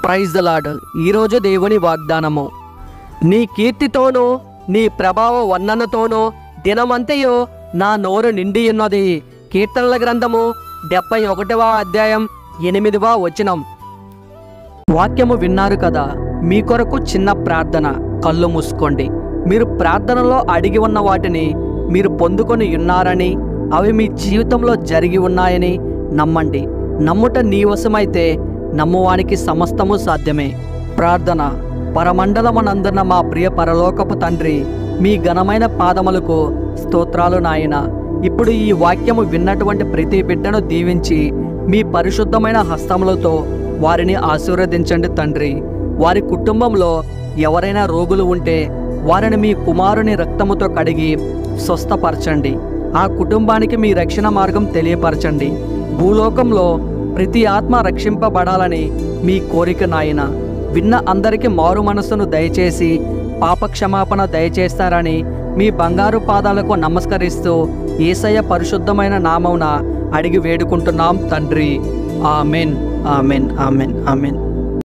Praise the lord. ఈరోజు దేవుని వాగ్దానము. నీ కీర్తితోనూ నీ ప్రభావ వర్ణనతోనూ దినమంతయు నా నోరు నిండి ఉన్నది. కీర్తనల గ్రంథము 71వ అధ్యాయం 8వ వచనం. వాక్యము విన్నారు కదా. మీ కొరకు చిన్న ప్రార్థన. కళ్ళు మూసుకోండి. మీరు ప్రార్థనలో అడిగి ఉన్న వాటిని మీరు పొందుకొని ఉన్నారని, అవి మీ జీవితంలో జరిగి ఉన్నాయని నమ్మండి. నమ్ముట నీ వశమైతే నమ్మువానికి సమస్తము సాధ్యమే. ప్రార్థన. పరమండలమునందున్న మా ప్రియ పరలోకపు తండ్రి, మీ ఘనమైన పాదములకు స్తోత్రాలు నాయన. ఇప్పుడు ఈ వాక్యము విన్నటువంటి ప్రతి బిడ్డను దీవించి మీ పరిశుద్ధమైన హస్తములతో వారిని ఆశీర్వదించండి తండ్రి. వారి కుటుంబంలో ఎవరైనా రోగులు ఉంటే వారిని మీ కుమారుని రక్తముతో కడిగి స్వస్థపరచండి. ఆ కుటుంబానికి మీ రక్షణ మార్గం తెలియపరచండి. భూలోకంలో ప్రతి ఆత్మ రక్షింపబడాలని మీ కోరిక నాయన. విన్న అందరికీ మారు మనస్సును దయచేసి పాపక్షమాపణ దయచేస్తారని మీ బంగారు పాదాలకు నమస్కరిస్తూ యేసయ్య పరిశుద్ధమైన నామమున అడిగి వేడుకుంటున్నాం తండ్రి. Amen, amen, amen, amen.